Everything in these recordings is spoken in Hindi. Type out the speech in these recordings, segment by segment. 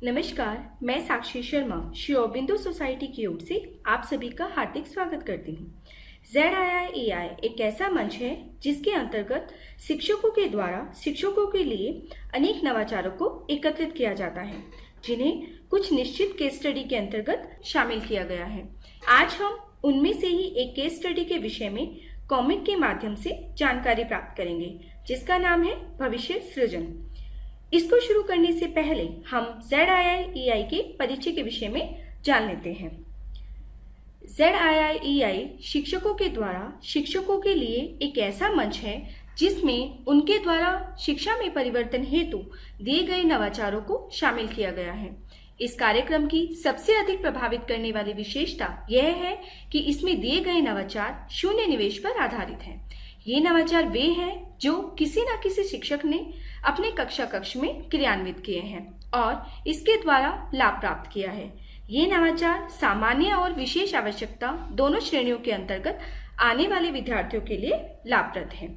नमस्कार, मैं साक्षी शर्मा श्री अरबिंदो सोसाइटी की ओर से आप सभी का हार्दिक स्वागत करती हूँ। ZIIEI एक ऐसा मंच है जिसके अंतर्गत शिक्षकों के द्वारा शिक्षकों के लिए अनेक नवाचारों को एकत्रित किया जाता है, जिन्हें कुछ निश्चित केस स्टडी के अंतर्गत शामिल किया गया है। आज हम उनमें से ही एक केस स्टडी के विषय में कॉमिक के माध्यम से जानकारी प्राप्त करेंगे, जिसका नाम है भविष्य सृजन। इसको शुरू करने से पहले हम ZIIEI के परिचय के विषय में जान लेते हैं। ZIIEI शिक्षकों के द्वारा शिक्षकों के लिए एक ऐसा मंच है जिसमें उनके द्वारा शिक्षा में परिवर्तन हेतु दिए गए नवाचारों को शामिल किया गया है। इस कार्यक्रम की सबसे अधिक प्रभावित करने वाली विशेषता यह है कि इसमें दिए गए नवाचार शून्य निवेश पर आधारित हैं। ये नवाचार वे हैं जो किसी न किसी शिक्षक ने अपने कक्ष में क्रियान्वित किए हैं और इसके द्वारा लाभ प्राप्त किया है। ये नवाचार सामान्य और विशेष आवश्यकता दोनों श्रेणियों के अंतर्गत आने वाले विद्यार्थियों के लिए लाभप्रद हैं।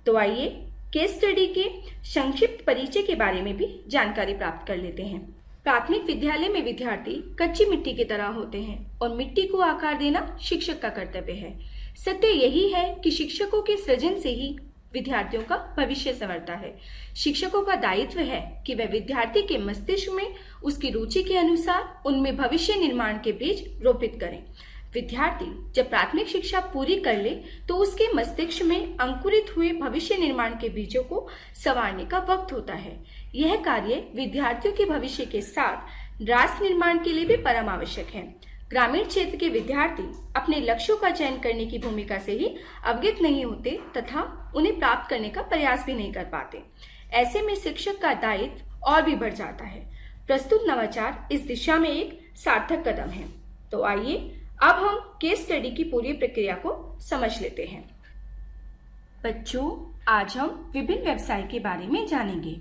तो आइए केस स्टडी के संक्षिप्त परिचय के बारे में भी जानकारी प्राप्त कर लेते हैं। प्राथमिक विद्यालय में विद्यार्थी कच्ची मिट्टी की तरह होते हैं और मिट्टी को आकार देना शिक्षक का कर्तव्य है। सत्य यही है कि शिक्षकों के सृजन से ही विद्यार्थियों का भविष्य संवरता है। शिक्षकों का दायित्व है कि वह विद्यार्थी के मस्तिष्क में उसकी रुचि के अनुसार उनमें भविष्य निर्माण के बीज रोपित करें। विद्यार्थी जब प्राथमिक शिक्षा पूरी कर ले तो उसके मस्तिष्क में अंकुरित हुए भविष्य निर्माण के बीजों को संवारने का वक्त होता है। यह कार्य विद्यार्थियों के भविष्य के साथ राष्ट्र निर्माण के लिए भी परम आवश्यक है। ग्रामीण क्षेत्र के विद्यार्थी अपने लक्ष्यों का चयन करने की भूमिका से ही अवगत नहीं होते तथा उन्हें प्राप्त करने का प्रयास भी नहीं कर पाते। ऐसे में शिक्षक का दायित्व और भी बढ़ जाता है। प्रस्तुत नवाचार इस दिशा में एक सार्थक कदम है। तो आइए अब हम केस स्टडी की पूरी प्रक्रिया को समझ लेते हैं। बच्चों, आज हम विभिन्न व्यवसाय के बारे में जानेंगे।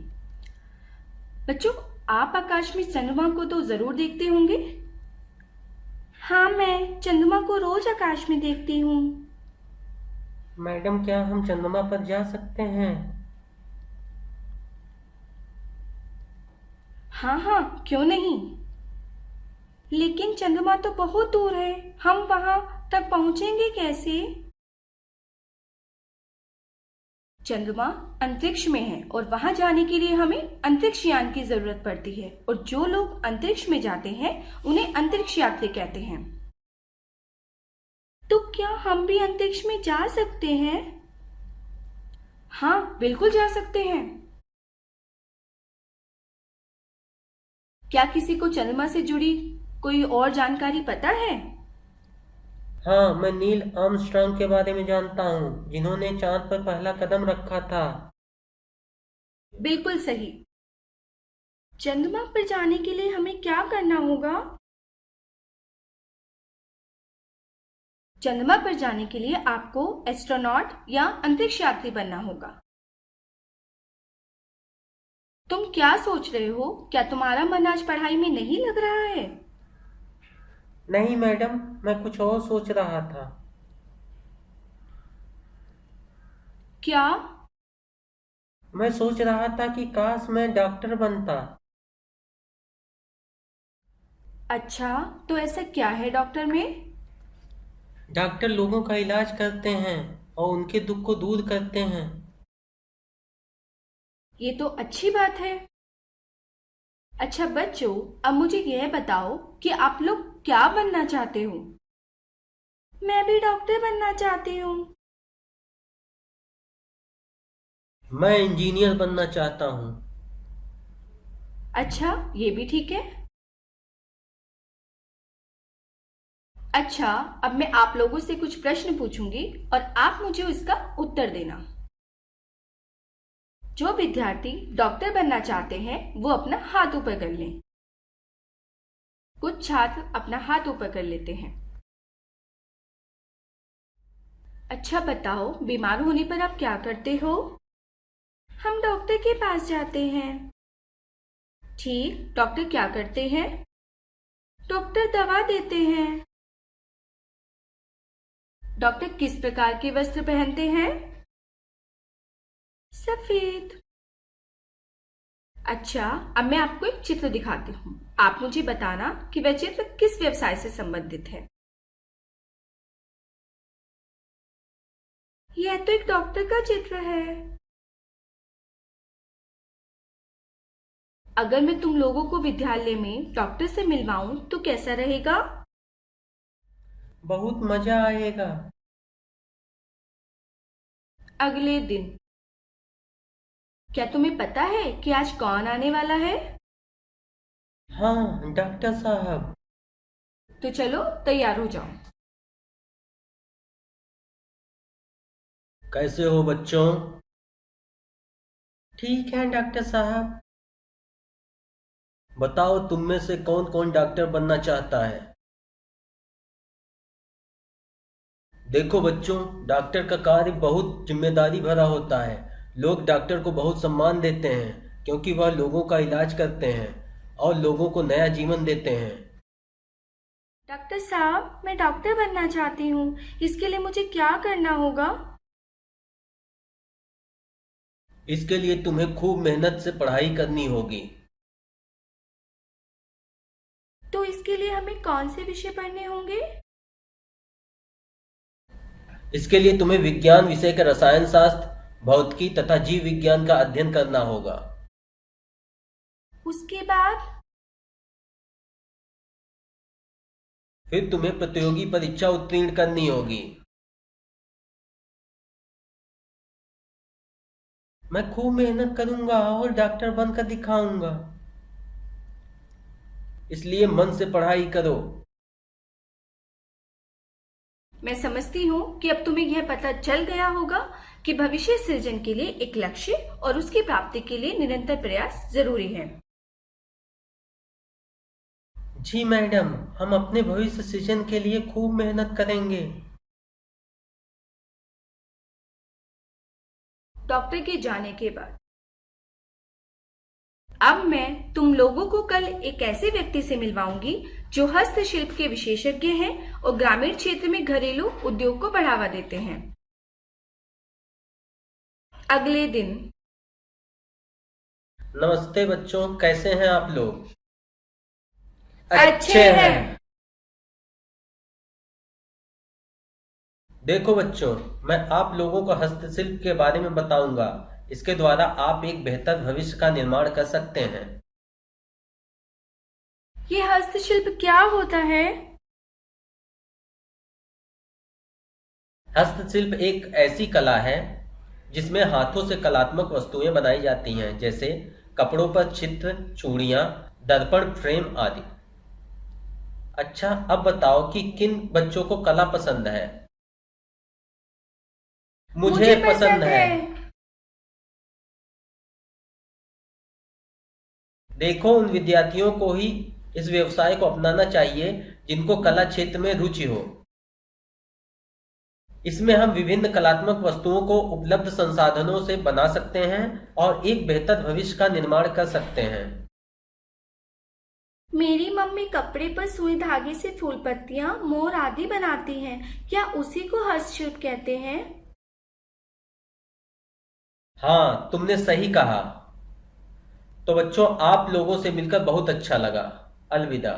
बच्चों, आप आकाश में चंद्रमा को तो जरूर देखते होंगे। हाँ, मैं चंद्रमा को रोज आकाश में देखती हूँ। मैडम, क्या हम चंद्रमा पर जा सकते हैं? हाँ, क्यों नहीं। लेकिन चंद्रमा तो बहुत दूर है, हम वहां तक पहुंचेंगे कैसे? चंद्रमा अंतरिक्ष में है और वहां जाने के लिए हमें अंतरिक्ष यान की जरूरत पड़ती है और जो लोग अंतरिक्ष में जाते हैं उन्हें अंतरिक्ष यात्री कहते हैं। तो क्या हम भी अंतरिक्ष में जा सकते हैं? हाँ, बिल्कुल जा सकते हैं। क्या किसी को चंद्रमा से जुड़ी कोई और जानकारी पता है? हाँ, मैं नील आर्मस्ट्रांग के बारे में जानता हूँ, जिन्होंने चांद पर पहला कदम रखा था। बिल्कुल सही। चंद्रमा पर जाने के लिए हमें क्या करना होगा? चंद्रमा पर जाने के लिए आपको एस्ट्रोनॉट या अंतरिक्ष यात्री बनना होगा। तुम क्या सोच रहे हो? क्या तुम्हारा मन आज पढ़ाई में नहीं लग रहा है? नहीं मैडम, मैं कुछ और सोच रहा था। क्या? मैं सोच रहा था कि काश मैं डॉक्टर बनता। अच्छा, तो ऐसा क्या है डॉक्टर में? डॉक्टर लोगों का इलाज करते हैं और उनके दुख को दूर करते हैं। ये तो अच्छी बात है। अच्छा बच्चों, अब मुझे यह बताओ कि आप लोग क्या बनना चाहते हो? मैं भी डॉक्टर बनना चाहती हूँ। मैं इंजीनियर बनना चाहता हूँ। अच्छा, ये भी ठीक है। अच्छा, अब मैं आप लोगों से कुछ प्रश्न पूछूंगी और आप मुझे उसका उत्तर देना। जो विद्यार्थी डॉक्टर बनना चाहते हैं वो अपना हाथ ऊपर कर लें। कुछ छात्र अपना हाथ ऊपर कर लेते हैं। अच्छा बताओ, बीमार होने पर आप क्या करते हो? हम डॉक्टर के पास जाते हैं। ठीक, डॉक्टर क्या करते हैं? डॉक्टर दवा देते हैं। डॉक्टर किस प्रकार के वस्त्र पहनते हैं? सफेद। अच्छा, अब मैं आपको एक चित्र दिखाती हूँ। आप मुझे बताना कि वह चित्र किस व्यवसाय से संबंधित है। यह तो एक डॉक्टर का चित्र है। अगर मैं तुम लोगों को विद्यालय में डॉक्टर से मिलवाऊं तो कैसा रहेगा? बहुत मजा आएगा। अगले दिन। क्या तुम्हें पता है कि आज कौन आने वाला है? हाँ डॉक्टर साहब। तो चलो तैयार हो जाओ। कैसे हो बच्चों? ठीक है डॉक्टर साहब। बताओ तुम में से कौन कौन डॉक्टर बनना चाहता है? देखो बच्चों, डॉक्टर का कार्य बहुत जिम्मेदारी भरा होता है। लोग डॉक्टर को बहुत सम्मान देते हैं क्योंकि वह लोगों का इलाज करते हैं और लोगों को नया जीवन देते हैं। डॉक्टर साहब, मैं डॉक्टर बनना चाहती हूँ। इसके लिए मुझे क्या करना होगा? इसके लिए तुम्हें खूब मेहनत से पढ़ाई करनी होगी। तो इसके लिए हमें कौन से विषय पढ़ने होंगे? इसके लिए तुम्हें विज्ञान विषय का रसायन शास्त्र, भौतिकी तथा जीव विज्ञान का अध्ययन करना होगा। उसके बाद? फिर तुम्हें प्रतियोगी परीक्षा उत्तीर्ण करनी होगी। मैं खूब मेहनत करूंगा और डॉक्टर बनकर दिखाऊंगा। इसलिए मन से पढ़ाई करो। मैं समझती हूँ कि अब तुम्हें यह पता चल गया होगा कि भविष्य सृजन के लिए एक लक्ष्य और उसकी प्राप्ति के लिए निरंतर प्रयास जरूरी है। जी मैडम, हम अपने भविष्य सृजन के लिए खूब मेहनत करेंगे। डॉक्टर के जाने के बाद अब मैं तुम लोगों को कल एक ऐसे व्यक्ति से मिलवाऊंगी जो हस्तशिल्प के विशेषज्ञ हैं और ग्रामीण क्षेत्र में घरेलू उद्योग को बढ़ावा देते हैं। अगले दिन। नमस्ते बच्चों, कैसे हैं आप लोग? अच्छे हैं। देखो बच्चों, मैं आप लोगों को हस्तशिल्प के बारे में बताऊंगा। इसके द्वारा आप एक बेहतर भविष्य का निर्माण कर सकते हैं। ये हस्तशिल्प क्या होता है? हस्तशिल्प एक ऐसी कला है जिसमें हाथों से कलात्मक वस्तुएं बनाई जाती हैं, जैसे कपड़ों पर चित्र, चूड़ियां, दर्पण, फ्रेम आदि। अच्छा, अब बताओ कि किन बच्चों को कला पसंद है? मुझे पसंद है। देखो, उन विद्यार्थियों को ही इस व्यवसाय को अपनाना चाहिए जिनको कला क्षेत्र में रुचि हो। इसमें हम विभिन्न कलात्मक वस्तुओं को उपलब्ध संसाधनों से बना सकते हैं और एक बेहतर भविष्य का निर्माण कर सकते हैं। मेरी मम्मी कपड़े पर सुई धागे से फूल पत्तियां, मोर आदि बनाती हैं। क्या उसी को हस्तशिल्प कहते हैं? हाँ, तुमने सही कहा। तो बच्चों, आप लोगों से मिलकर बहुत अच्छा लगा। अलविदा।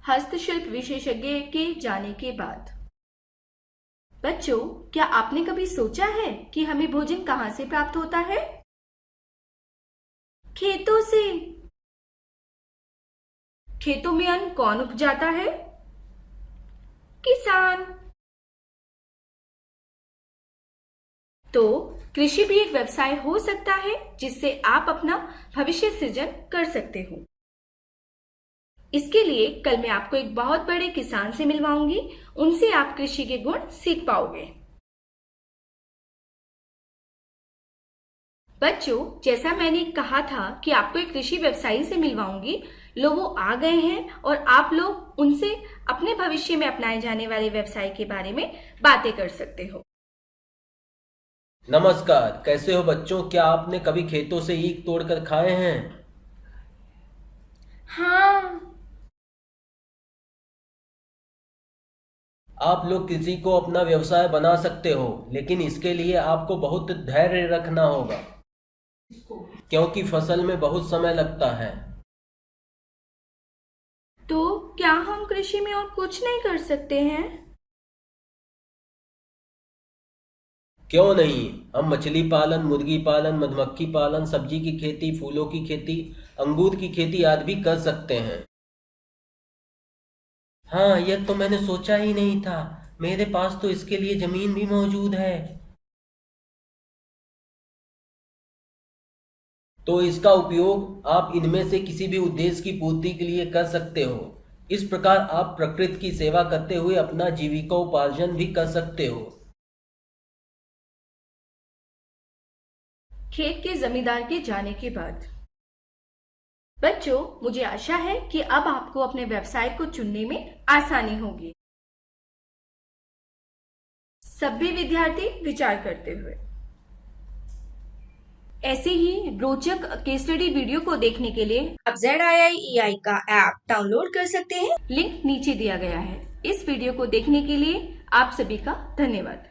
हस्तशिल्प विशेषज्ञ के जाने के बाद बच्चों, क्या आपने कभी सोचा है कि हमें भोजन कहाँ से प्राप्त होता है? खेतों से। खेतों में अन्न कौन उपजाता है? किसान। तो कृषि भी एक व्यवसाय हो सकता है जिससे आप अपना भविष्य सृजन कर सकते हो। इसके लिए कल मैं आपको एक बहुत बड़े किसान से मिलवाऊंगी। उनसे आप कृषि के गुण सीख पाओगे। बच्चों, जैसा मैंने कहा था कि आपको एक कृषि व्यवसायी से मिलवाऊंगी, वो आ गए हैं और आप लोग उनसे अपने भविष्य में अपनाए जाने वाले व्यवसाय के बारे में बातें कर सकते हो। नमस्कार, कैसे हो बच्चों? क्या आपने कभी खेतों से ईख तोड़कर खाए हैं? हाँ। आप लोग किसी को अपना व्यवसाय बना सकते हो, लेकिन इसके लिए आपको बहुत धैर्य रखना होगा। क्योंकि फसल में बहुत समय लगता है। तो क्या हम कृषि में और कुछ नहीं कर सकते हैं? क्यों नहीं, हम मछली पालन, मुर्गी पालन, मधुमक्खी पालन, सब्जी की खेती, फूलों की खेती, अंगूर की खेती आदि भी कर सकते हैं। हाँ, यह तो मैंने सोचा ही नहीं था। मेरे पास तो इसके लिए जमीन भी मौजूद है। तो इसका उपयोग आप इनमें से किसी भी उद्देश्य की पूर्ति के लिए कर सकते हो। इस प्रकार आप प्रकृति की सेवा करते हुए अपना जीविकोपार्जन भी कर सकते हो। खेत के जमींदार के जाने के बाद बच्चों, मुझे आशा है कि अब आपको अपने व्यवसाय को चुनने में आसानी होगी। सभी विद्यार्थी विचार करते हुए ऐसे ही रोचक केस स्टडी वीडियो को देखने के लिए आप ZIIEI का ऐप डाउनलोड कर सकते हैं। लिंक नीचे दिया गया है। इस वीडियो को देखने के लिए आप सभी का धन्यवाद।